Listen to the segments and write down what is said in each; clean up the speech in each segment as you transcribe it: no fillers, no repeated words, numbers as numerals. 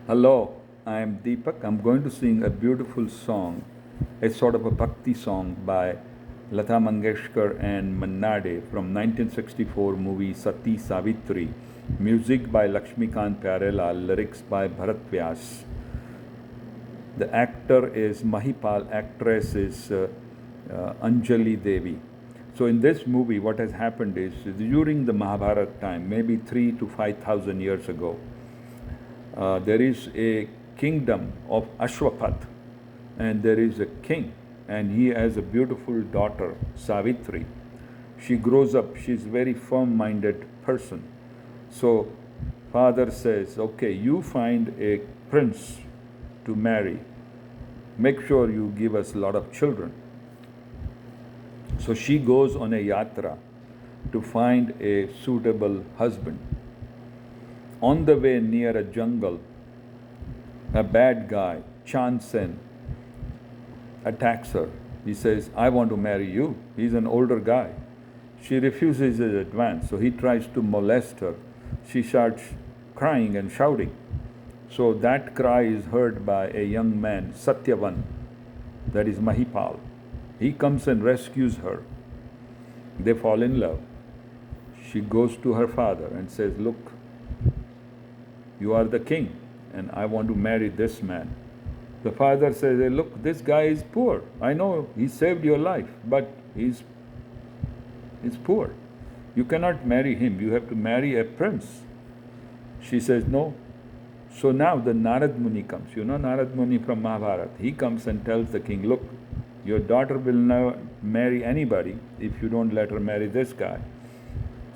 Hello, I am Deepak. I'm going to sing a beautiful song, a sort of a bhakti song by Lata Mangeshkar and Manna Dey from 1964 movie Sati Savitri. Music by Laxmikant-Pyarelal, lyrics by Bharat Vyas. The actor is Mahipal, actress is Anjali Devi. So in this movie, what has happened is during the Mahabharata time, maybe 3 to 5,000 years ago, there is a kingdom of Ashwapath, and there is a king, and he has a beautiful daughter, Savitri. She grows up, she's a very firm-minded person. So father says, okay, you find a prince to marry. Make sure you give us a lot of children. So she goes on a yatra to find a suitable husband. On the way near a jungle, a bad guy, Chansen, attacks her. He says, I want to marry you. He's an older guy. She refuses his advance, so he tries to molest her. She starts crying and shouting. So that cry is heard by a young man, Satyavan, that is Mahipal. He comes and rescues her. They fall in love. She goes to her father and says, look, you are the king, and I want to marry this man. The father says, hey, look, this guy is poor. I know he saved your life, but he's poor. You cannot marry him. You have to marry a prince. She says, no. So now the Narad Muni comes. You know Narad Muni from Mahabharata. He comes and tells the king, look, your daughter will never marry anybody if you don't let her marry this guy.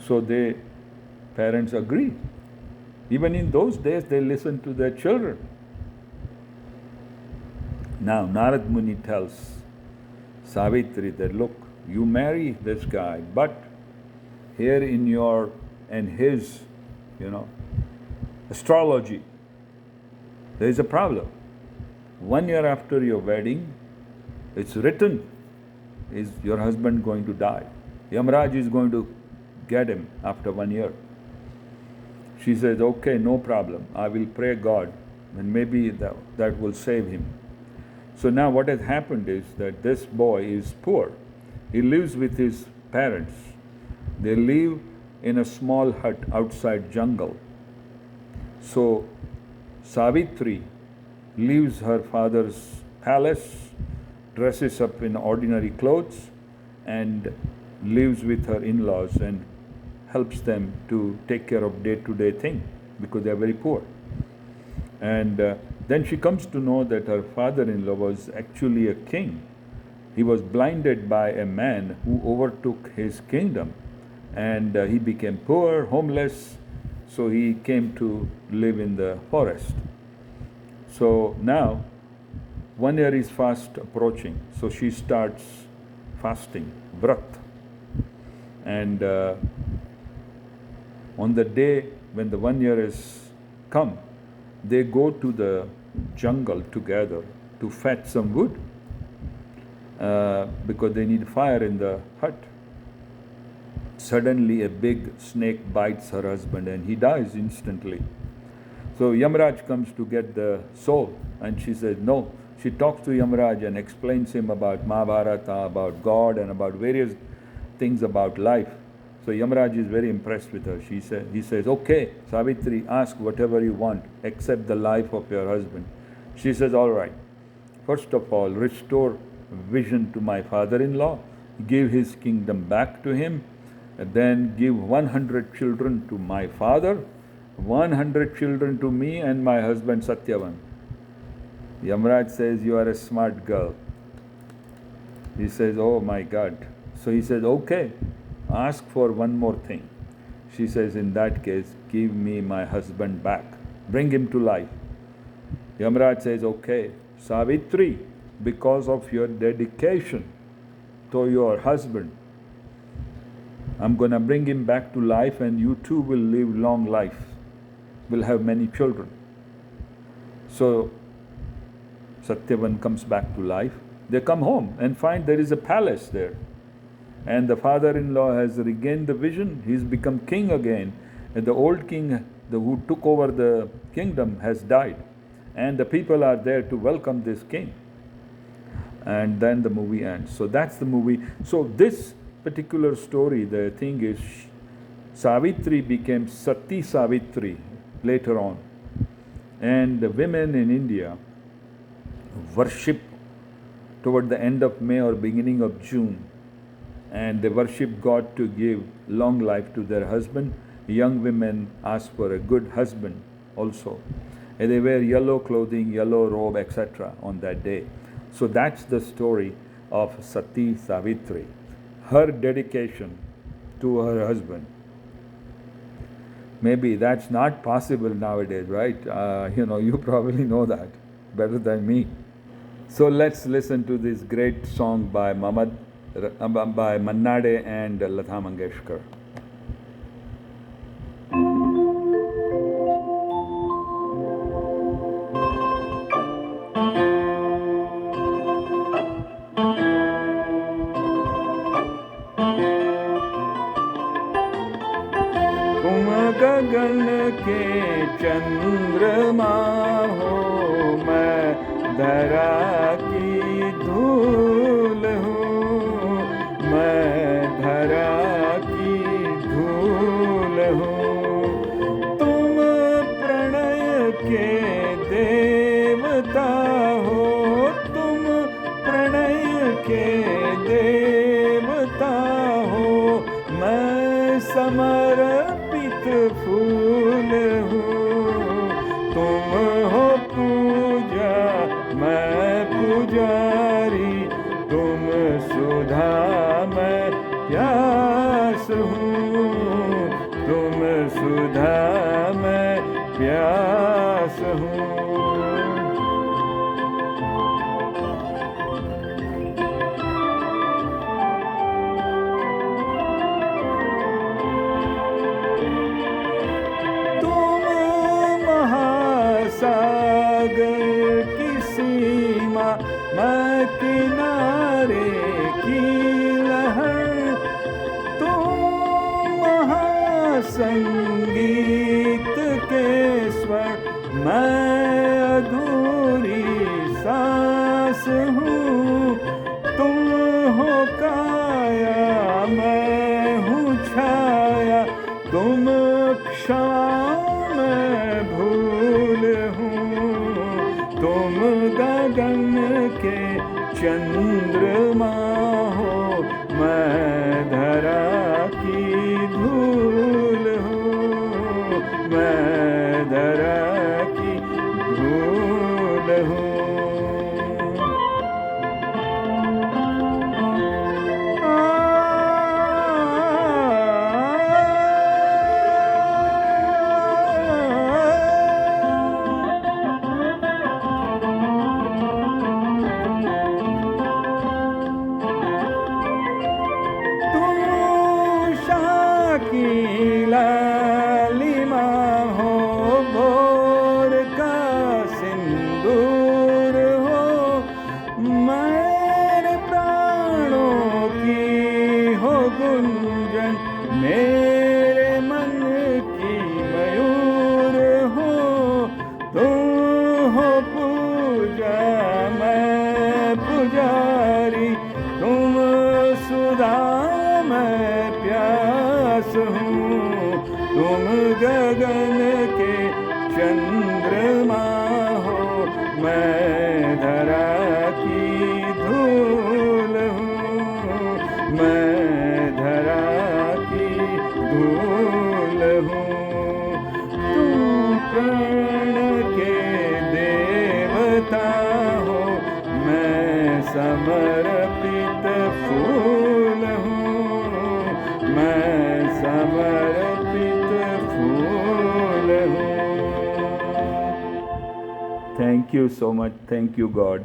So the parents agree. Even in those days, they listened to their children. Now, Narad Muni tells Savitri that, look, you marry this guy, but here in your and his, astrology, there is a problem. 1 year after your wedding, it's written, is your husband going to die? Yamraj is going to get him after 1 year. She says, okay, no problem. I will pray God, and maybe that will save him. So now what has happened is that this boy is poor. He lives with his parents. They live in a small hut outside jungle. So Savitri leaves her father's palace, dresses up in ordinary clothes, and lives with her in-laws and helps them to take care of day-to-day thing because they are very poor. And then she comes to know that her father-in-law was actually a king. He was blinded by a man who overtook his kingdom, and he became poor, homeless, so he came to live in the forest. So now 1 year is fast approaching, so she starts fasting, vrat. And on the day when the 1 year is come, they go to the jungle together to fetch some wood because they need fire in the hut. Suddenly a big snake bites her husband and he dies instantly. So Yamraj comes to get the soul, and she says no. She talks to Yamraj and explains him about Mahabharata, about God, and about various things about life. So Yamraj is very impressed with her. He says, okay, Savitri, ask whatever you want except the life of your husband. She says, all right. First of all, restore vision to my father-in-law, give his kingdom back to him, and then give 100 children to my father, 100 children to me and my husband Satyavan. Yamraj says, you are a smart girl. He says, oh my God. So he says, okay, ask for one more thing. She says, in that case, give me my husband back. Bring him to life. Yamraj says, okay, Savitri, because of your dedication to your husband, I'm going to bring him back to life, and you too will live long life, will have many children. So Satyavan comes back to life. They come home and find there is a palace there. And the father-in-law has regained the vision. He's become king again. And the old king who took over the kingdom has died. and the people are there to welcome this king. And then the movie ends. So that's the movie. So this particular story, the thing is, Savitri became Sati Savitri later on. And the women in India worship toward the end of May or beginning of June. And they worship God to give long life to their husband. Young women ask for a good husband also. And they wear yellow clothing, yellow robe, etc. on that day. So that's the story of Sati Savitri, her dedication to her husband. Maybe that's not possible nowadays, right? You probably know that better than me. So let's listen to this great song by Manna Dey and Lata Mangeshkar. तुम गगन के चंद्रमा हो, मैं धरा की धूल हूँ, मैं धरा की धूल हूँ। तुम प्रणय के देवता हो, तुम प्रणय के देवता हो, मैं समर्पित फूल हूँ। तुम हो पूजा, मैं पुजारी, तुम सुधा, मैं प्यास हूँ। तुम सुधा, मैं प्यास हूँ। सागर की सीमा, मैं किनारे की लहर, तुम महासंगीत के स्वर, मैं अधूरी सांस हूँ। तुम हो काया, मैं हूँ छाया, तुम क्षमा, मैं भूल हूँ। तुम गगन के चंद्रमा हो, मैं धरा की धूल हूँ, मैं धरा की धूल हूँ। लालिमा हो, भोर का सिंदूर हो, मेरे प्राणों की हो गुंजन, मेरे मन की मयूर हो। तुम हो पूजा, मैं पुजारी, तुम सुधा, मैं प्यास हूँ। तुम गगन के चंद्रमा हो, मैं धरा की धूल हूँ, मैं धरा की धूल हूँ। तुम प्राण के देवता हो, मैं समर्पित फूल हूँ, मैं समर्पित फूल हूँ। Thank you so much. Thank you, God.